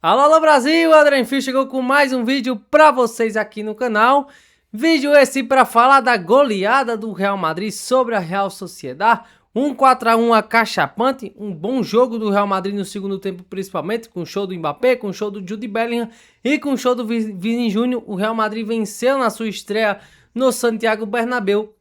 Alô, alô Brasil, Adrian Fio chegou com mais um vídeo pra vocês aqui no canal. Vídeo esse para falar da goleada do Real Madrid sobre a Real Sociedad. 4-1 acachapante, um bom jogo do Real Madrid no segundo tempo principalmente, com o show do Mbappé, com o show do Jude Bellingham e com o show do Vini Júnior. O Real Madrid venceu na sua estreia no Santiago Bernabéu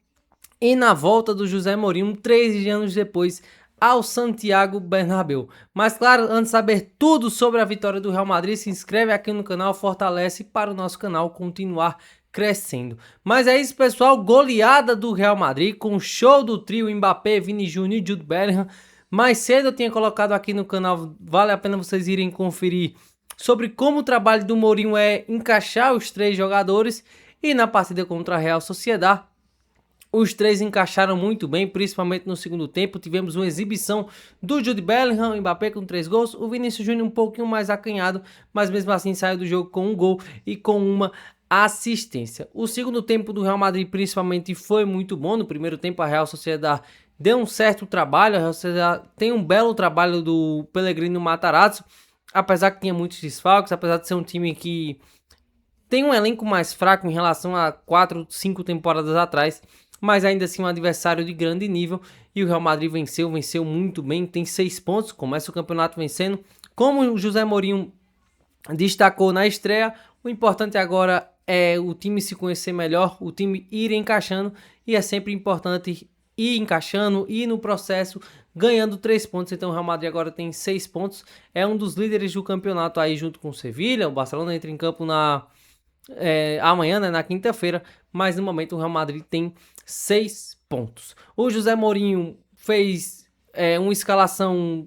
e na volta do José Mourinho 3 anos depois ao Santiago Bernabéu. Mas claro, antes de saber tudo sobre a vitória do Real Madrid, se inscreve aqui no canal, fortalece para o nosso canal continuar crescendo. Mas é isso, pessoal, goleada do Real Madrid com o show do trio Mbappé, Vini Júnior e Jude Bellingham. Mais cedo eu tinha colocado aqui no canal, vale a pena vocês irem conferir sobre como o trabalho do Mourinho é encaixar os três jogadores, e na partida contra a Real Sociedad os três encaixaram muito bem, principalmente no segundo tempo. Tivemos uma exibição do Jude Bellingham, o Mbappé com 3 gols, o Vinícius Júnior um pouquinho mais acanhado, mas mesmo assim saiu do jogo com um gol e com uma assistência. O segundo tempo do Real Madrid principalmente foi muito bom. No primeiro tempo a Real Sociedad deu um certo trabalho, a Real Sociedad tem um belo trabalho do Pellegrino Matarazzo, apesar que tinha muitos desfalques, apesar de ser um time que tem um elenco mais fraco em relação a 4, 5 temporadas atrás, mas ainda assim um adversário de grande nível, e o Real Madrid venceu muito bem, tem 6 pontos, começa o campeonato vencendo. Como o José Mourinho destacou na estreia, o importante agora é o time se conhecer melhor, o time ir encaixando, e é sempre importante ir encaixando, ir no processo, ganhando 3 pontos. Então o Real Madrid agora tem 6 pontos, é um dos líderes do campeonato aí junto com o Sevilla. O Barcelona entra em campo amanhã, né, na quinta-feira, mas no momento o Real Madrid tem 6 pontos. O José Mourinho fez uma escalação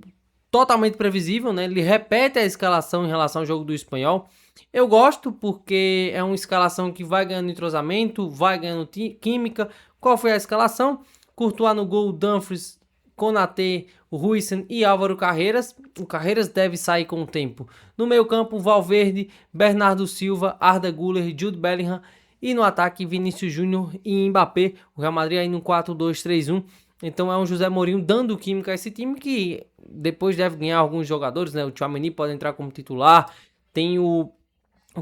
totalmente previsível, né? Ele repete a escalação em relação ao jogo do Espanhol. Eu gosto porque é uma escalação que vai ganhando entrosamento, vai ganhando química. Qual foi a escalação? Courtois no gol, Dumfries, Konaté, Huijsen e Álvaro Carreras. O Carreras deve sair com o tempo. No meio campo, Valverde, Bernardo Silva, Arda Güler, Jude Bellingham. E no ataque, Vinícius Júnior e Mbappé. O Real Madrid aí no 4-2-3-1. Então é um José Mourinho dando química a esse time, que depois deve ganhar alguns jogadores, né? O Tchouaméni pode entrar como titular. Tem o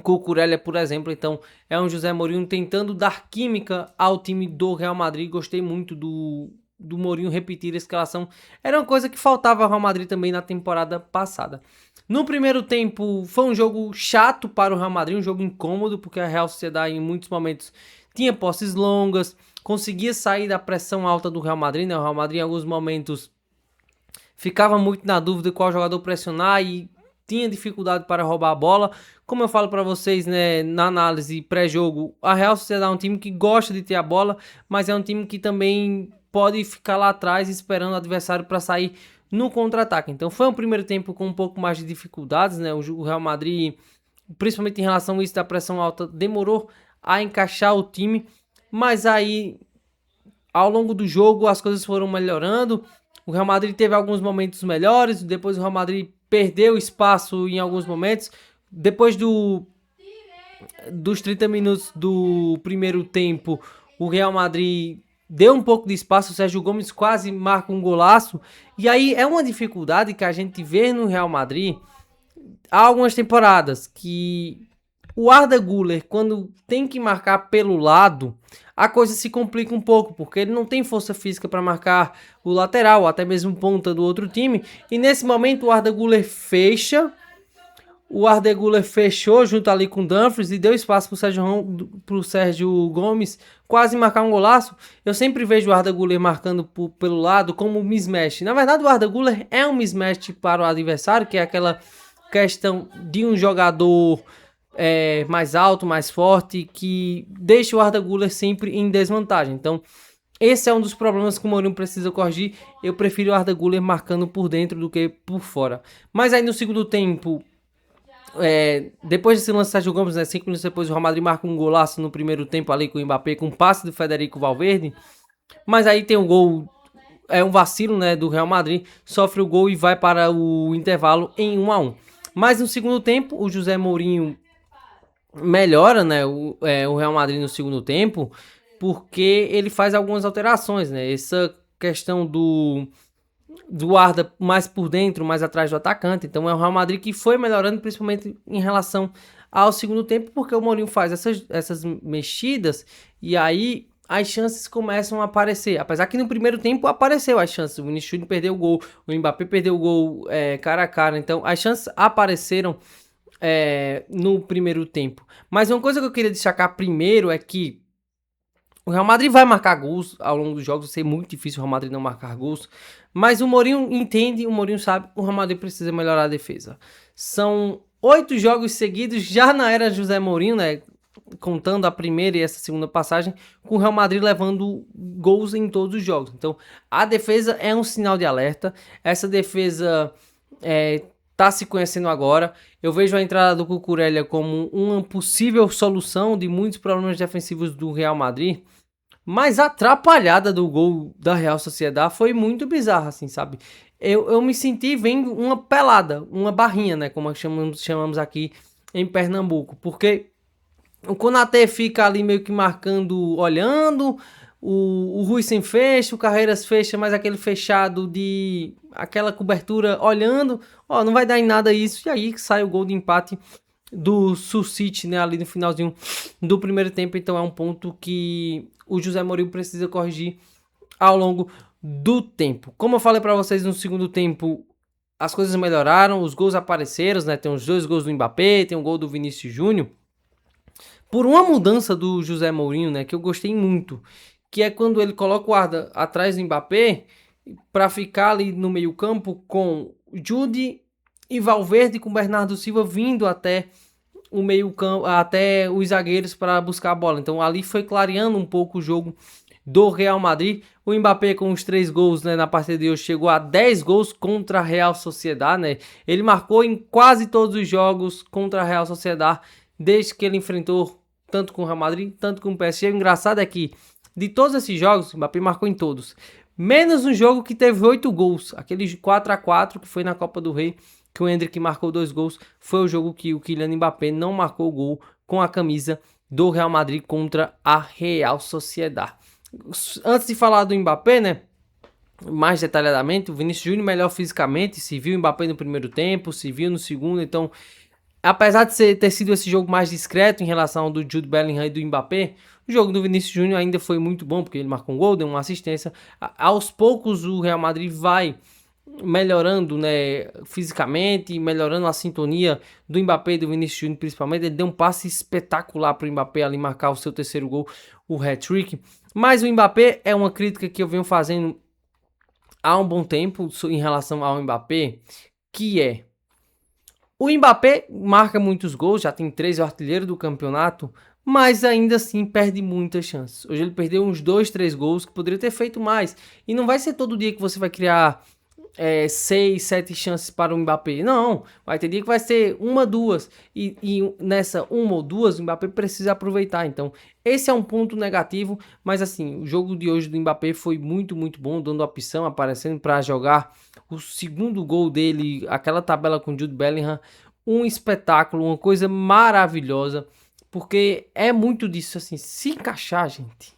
Cucurella, por exemplo. Então é um José Mourinho tentando dar química ao time do Real Madrid. Gostei muito do Mourinho repetir a escalação. Era uma coisa que faltava ao Real Madrid também na temporada passada. No primeiro tempo foi um jogo chato para o Real Madrid, um jogo incômodo, porque a Real Sociedad em muitos momentos tinha posses longas, conseguia sair da pressão alta do Real Madrid, né? O Real Madrid em alguns momentos ficava muito na dúvida qual jogador pressionar e tinha dificuldade para roubar a bola. Como eu falo para vocês, né, na análise pré-jogo, a Real Sociedad é um time que gosta de ter a bola, mas é um time que também pode ficar lá atrás esperando o adversário para sair no contra-ataque. Então foi um primeiro tempo com um pouco mais de dificuldades, né? O Real Madrid, principalmente em relação a isso da pressão alta, demorou a encaixar o time, mas aí ao longo do jogo as coisas foram melhorando. O Real Madrid teve alguns momentos melhores, depois o Real Madrid perdeu espaço em alguns momentos. Depois dos 30 minutos do primeiro tempo, o Real Madrid deu um pouco de espaço, o Sérgio Gomes quase marca um golaço. E aí é uma dificuldade que a gente vê no Real Madrid há algumas temporadas, que o Arda Güler, quando tem que marcar pelo lado, a coisa se complica um pouco, porque ele não tem força física para marcar o lateral, ou até mesmo ponta do outro time. E nesse momento o Arda Güler fechou junto ali com o Dumfries e deu espaço para o Sérgio Gomes quase marcar um golaço. Eu sempre vejo o Arda Güler marcando pelo lado como mismatch. Na verdade, o Arda Güler é um mismatch para o adversário, que é aquela questão de um jogador mais alto, mais forte, que deixa o Arda Güler sempre em desvantagem. Então esse é um dos problemas que o Mourinho precisa corrigir. Eu prefiro o Arda Güler marcando por dentro do que por fora. Mas aí no segundo tempo, depois desse lance do Sérgio Gomes, né, 5 minutos depois, o Real Madrid marca um golaço no primeiro tempo ali com o Mbappé, com um passe do Federico Valverde. Mas aí tem um gol, um vacilo, né, do Real Madrid, sofre o gol e vai para o intervalo em 1-1. Mas no segundo tempo, o José Mourinho melhora, né, o Real Madrid no segundo tempo, porque ele faz algumas alterações, né? Essa questão do Arda mais por dentro, mais atrás do atacante. Então é um Real Madrid que foi melhorando, principalmente em relação ao segundo tempo, porque o Mourinho faz essas mexidas e aí as chances começam a aparecer. Apesar que no primeiro tempo apareceu as chances. O Vinícius Júnior perdeu o gol, o Mbappé perdeu o gol cara a cara. Então as chances apareceram no primeiro tempo. Mas uma coisa que eu queria destacar primeiro é que o Real Madrid vai marcar gols ao longo dos jogos, vai ser muito difícil o Real Madrid não marcar gols, mas o Mourinho entende, o Mourinho sabe, o Real Madrid precisa melhorar a defesa. São 8 jogos seguidos, já na era José Mourinho, né, contando a primeira e essa segunda passagem, com o Real Madrid levando gols em todos os jogos. Então, a defesa é um sinal de alerta, essa defesa tá se conhecendo agora. Eu vejo a entrada do Cucurella como uma possível solução de muitos problemas defensivos do Real Madrid. Mas a atrapalhada do gol da Real Sociedad foi muito bizarra, assim, sabe? Eu me senti vendo uma pelada, uma barrinha, né? Como chamamos aqui em Pernambuco. Porque o Konaté fica ali meio que marcando, olhando. O Rui sem fecha, o Carreiras fecha, mas aquele fechado de... aquela cobertura olhando. Ó, não vai dar em nada isso. E aí sai o gol de empate do Sul-City, né, ali no finalzinho do primeiro tempo. Então é um ponto que o José Mourinho precisa corrigir ao longo do tempo. Como eu falei para vocês, no segundo tempo as coisas melhoraram, os gols apareceram, né? Tem os 2 gols do Mbappé, tem um gol do Vinícius Júnior. Por uma mudança do José Mourinho, né, que eu gostei muito, que é quando ele coloca o Arda atrás do Mbappé para ficar ali no meio-campo com Jude e Valverde, com Bernardo Silva vindo até o meio-campo, até os zagueiros para buscar a bola. Então ali foi clareando um pouco o jogo do Real Madrid. O Mbappé com os 3 gols, né, na partida de hoje chegou a 10 gols contra a Real Sociedad, né? Ele marcou em quase todos os jogos contra a Real Sociedad desde que ele enfrentou tanto com o Real Madrid, tanto com o PSG. O engraçado é que de todos esses jogos, o Mbappé marcou em todos. Menos um jogo que teve 8 gols, aquele 4-4 que foi na Copa do Rei, que o Endrick marcou 2 gols, foi o jogo que o Kylian Mbappé não marcou gol com a camisa do Real Madrid contra a Real Sociedad. Antes de falar do Mbappé, né, mais detalhadamente, o Vinícius Júnior melhor fisicamente, se viu o Mbappé no primeiro tempo, se viu no segundo, então, apesar de ter sido esse jogo mais discreto em relação ao do Jude Bellingham e do Mbappé, o jogo do Vinícius Júnior ainda foi muito bom, porque ele marcou um gol, deu uma assistência. Aos poucos o Real Madrid vai melhorando, né, fisicamente, melhorando a sintonia do Mbappé e do Vinícius Júnior principalmente. Ele deu um passe espetacular para o Mbappé ali marcar o seu terceiro gol, o hat-trick. Mas o Mbappé é uma crítica que eu venho fazendo há um bom tempo em relação ao Mbappé, que é: o Mbappé marca muitos gols, já tem 3, artilheiro do campeonato, mas ainda assim perde muitas chances. Hoje ele perdeu uns 2, 3 gols que poderia ter feito mais. E não vai ser todo dia que você vai criar 6, 7 chances para o Mbappé. Não, vai ter dia que vai ser 1, 2. E nessa 1 ou 2 o Mbappé precisa aproveitar. Então esse é um ponto negativo. Mas assim, o jogo de hoje do Mbappé foi muito, muito bom, dando opção, aparecendo para jogar. O segundo gol dele, aquela tabela com Jude Bellingham, um espetáculo, uma coisa maravilhosa. Porque é muito disso, assim, se encaixar, gente,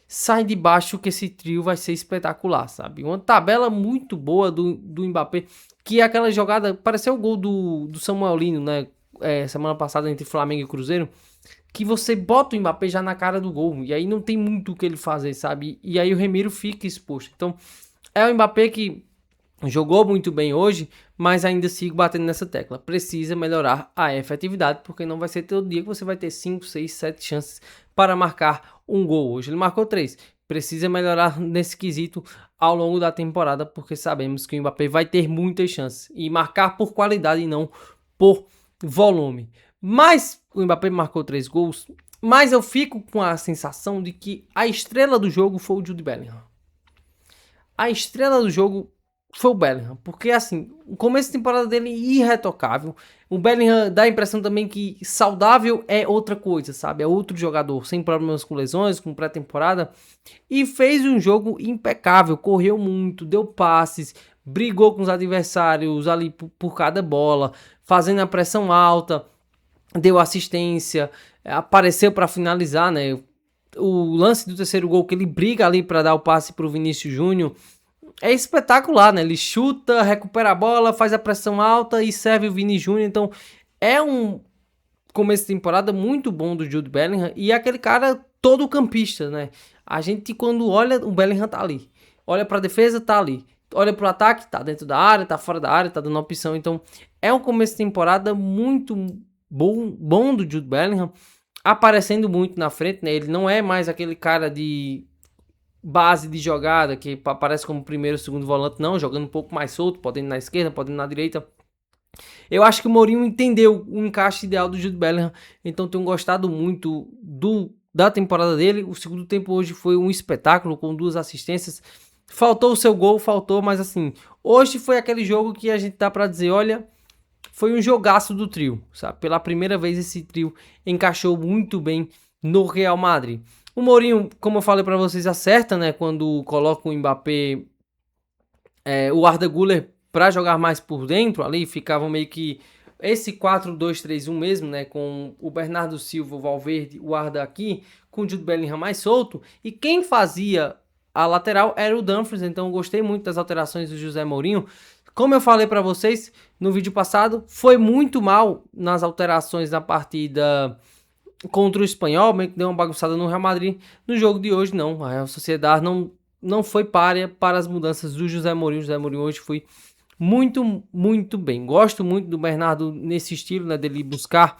sai de baixo que esse trio vai ser espetacular, sabe? Uma tabela muito boa do Mbappé, que é aquela jogada, pareceu o gol do Samuel Lino, né? Semana passada entre Flamengo e Cruzeiro, que você bota o Mbappé já na cara do gol, e aí não tem muito o que ele fazer, sabe? E aí o Remiro fica exposto. Então, é o Mbappé que jogou muito bem hoje, mas ainda sigo batendo nessa tecla. Precisa melhorar a efetividade, porque não vai ser todo dia que você vai ter 5, 6, 7 chances para marcar um gol. Hoje ele marcou 3. Precisa melhorar nesse quesito ao longo da temporada, porque sabemos que o Mbappé vai ter muitas chances e marcar por qualidade e não por volume. Mas o Mbappé marcou 3 gols, mas eu fico com a sensação de que a estrela do jogo foi o Jude Bellingham. A estrela do jogo foi o Bellingham, porque assim, o começo de temporada dele é irretocável. O Bellingham dá a impressão também que saudável é outra coisa, sabe? É outro jogador, sem problemas com lesões, com pré-temporada. E fez um jogo impecável, correu muito, deu passes, brigou com os adversários ali por cada bola, fazendo a pressão alta, deu assistência, apareceu para finalizar, né? O lance do terceiro gol, que ele briga ali para dar o passe para o Vinícius Júnior, é espetacular, né? Ele chuta, recupera a bola, faz a pressão alta e serve o Vini Júnior. Então, é um começo de temporada muito bom do Jude Bellingham e é aquele cara todo campista, né? A gente, quando olha, o Bellingham tá ali. Olha pra defesa, tá ali. Olha pro ataque, tá dentro da área, tá fora da área, tá dando opção. Então, é um começo de temporada muito bom do Jude Bellingham, aparecendo muito na frente, né? Ele não é mais aquele cara de base de jogada que aparece como primeiro, segundo volante, não, jogando um pouco mais solto, podendo na esquerda, podendo na direita. Eu acho que o Mourinho entendeu o encaixe ideal do Jude Bellingham, então tenho gostado muito da temporada dele. O segundo tempo hoje foi um espetáculo, com 2 assistências. Faltou o seu gol, mas assim, hoje foi aquele jogo que a gente dá pra dizer, olha, foi um jogaço do trio, sabe? Pela primeira vez esse trio encaixou muito bem no Real Madrid. O Mourinho, como eu falei pra vocês, acerta, né, quando coloca o Mbappé, o Arda Güler para jogar mais por dentro ali, ficavam meio que esse 4-2-3-1 mesmo, né, com o Bernardo Silva, o Valverde, o Arda aqui, com o Jude Bellingham mais solto, e quem fazia a lateral era o Dumfries. Então eu gostei muito das alterações do José Mourinho. Como eu falei para vocês no vídeo passado, foi muito mal nas alterações na partida contra o Espanhol, meio que deu uma bagunçada no Real Madrid. No jogo de hoje não, a Real Sociedade não foi párea para as mudanças do José Mourinho. O José Mourinho hoje foi muito bem. Gosto muito do Bernardo nesse estilo, né, dele buscar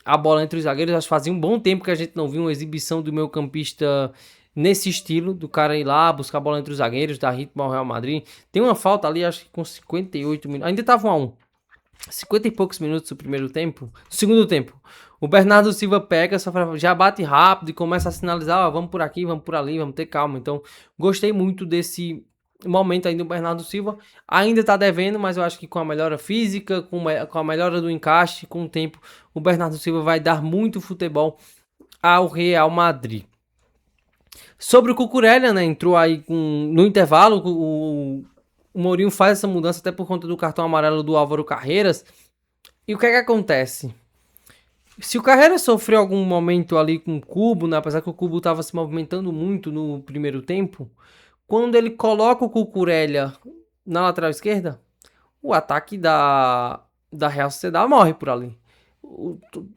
a bola entre os zagueiros. Acho que fazia um bom tempo que a gente não viu uma exibição do meio campista nesse estilo, do cara ir lá, buscar a bola entre os zagueiros, dar ritmo ao Real Madrid. Tem uma falta ali, acho que com 58 minutos, ainda tava 1-1. 50 e poucos minutos do primeiro tempo, segundo tempo. O Bernardo Silva pega, já bate rápido e começa a sinalizar, ó, vamos por aqui, vamos por ali, vamos ter calma. Então, gostei muito desse momento ainda do Bernardo Silva. Ainda tá devendo, mas eu acho que com a melhora física, com a melhora do encaixe, com o tempo, o Bernardo Silva vai dar muito futebol ao Real Madrid. Sobre o Cucurella, né, entrou aí no intervalo, o Mourinho faz essa mudança até por conta do cartão amarelo do Álvaro Carreiras. E o que é que acontece? Se o Carreiras sofreu algum momento ali com o Cubo, né, apesar que o Cubo estava se movimentando muito no primeiro tempo, quando ele coloca o Cucurella na lateral esquerda, o ataque da Real Sociedade morre por ali.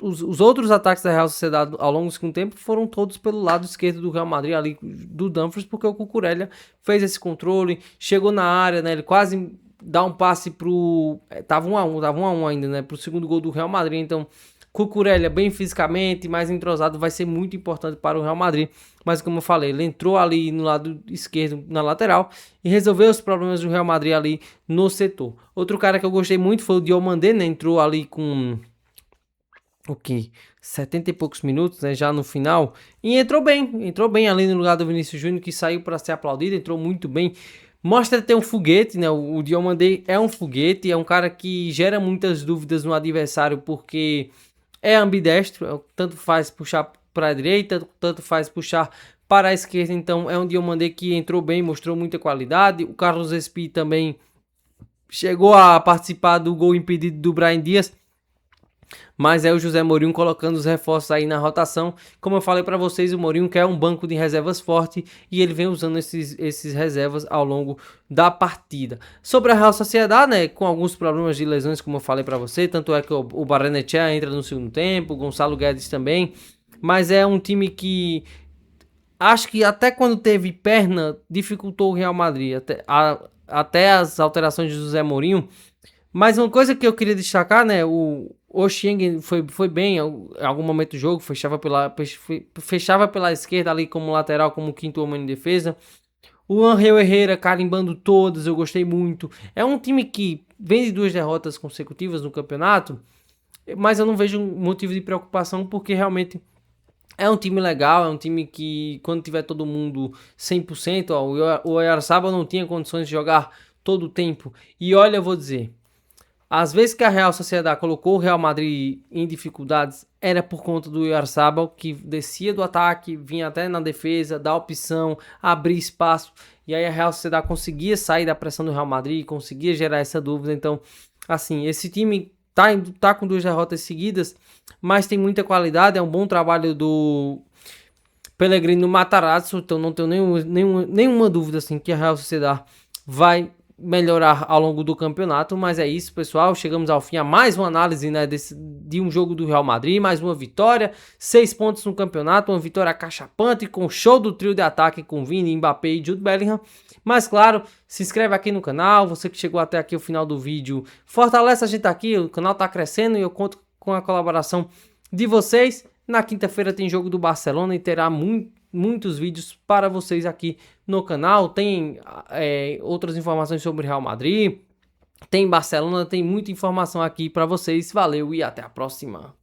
Os outros ataques da Real Sociedade ao longo do segundo tempo foram todos pelo lado esquerdo do Real Madrid, ali do Dumfries, porque o Cucurella fez esse controle, chegou na área, né, ele quase dá um passe pro... Tava 1-1 ainda, né, pro segundo gol do Real Madrid. Então Cucurella bem fisicamente, mais entrosado, vai ser muito importante para o Real Madrid. Mas como eu falei, ele entrou ali no lado esquerdo, na lateral, e resolveu os problemas do Real Madrid ali no setor. Outro cara que eu gostei muito foi o Diomandé, né, entrou ali com... 70 e poucos minutos, né, já no final, e entrou bem ali no lugar do Vinícius Júnior, que saiu para ser aplaudido, entrou muito bem. Mostra ter um foguete, né? O Diomandé é um foguete, é um cara que gera muitas dúvidas no adversário, porque é ambidestro, tanto faz puxar para a direita, tanto faz puxar para a esquerda. Então é um Diomandé que entrou bem, mostrou muita qualidade. O Carlos Espí também chegou a participar do gol impedido do Brahim Dias, mas é o José Mourinho colocando os reforços aí na rotação. Como eu falei para vocês, o Mourinho quer um banco de reservas forte e ele vem usando esses reservas ao longo da partida. Sobre a Real Sociedade, né, com alguns problemas de lesões, como eu falei para você, tanto é que o Barrenechea entra no segundo tempo, o Gonçalo Guedes também, mas é um time que acho que até quando teve perna dificultou o Real Madrid, até as alterações de José Mourinho. Mas uma coisa que eu queria destacar, né, o Osheng foi bem em algum momento do jogo, fechava pela esquerda ali como lateral, como quinto homem em defesa. O Angel Herrera carimbando todas, eu gostei muito. É um time que vem de 2 derrotas consecutivas no campeonato, mas eu não vejo motivo de preocupação, porque realmente é um time legal, é um time que quando tiver todo mundo 100%, ó, o Oyarzabal não tinha condições de jogar todo o tempo. E olha, eu vou dizer, às vezes que a Real Sociedade colocou o Real Madrid em dificuldades, era por conta do Oyarzabal, que descia do ataque, vinha até na defesa, dá opção, abrir espaço, e aí a Real Sociedade conseguia sair da pressão do Real Madrid, conseguia gerar essa dúvida. Então, assim, esse time tá com 2 derrotas seguidas, mas tem muita qualidade, é um bom trabalho do Pellegrino Matarazzo, então não tenho nenhuma dúvida assim, que a Real Sociedade vai melhorar ao longo do campeonato. Mas é isso, pessoal, chegamos ao fim a mais uma análise, né, de um jogo do Real Madrid, mais uma vitória, 6 pontos no campeonato, uma vitória acachapante com show do trio de ataque com Vini, Mbappé e Jude Bellingham. Mas claro, se inscreve aqui no canal, você que chegou até aqui o final do vídeo, fortalece a gente aqui, o canal tá crescendo e eu conto com a colaboração de vocês. Na quinta-feira tem jogo do Barcelona e terá muitos vídeos para vocês aqui no canal. Tem outras informações sobre Real Madrid, tem Barcelona, tem muita informação aqui para vocês. Valeu e até a próxima.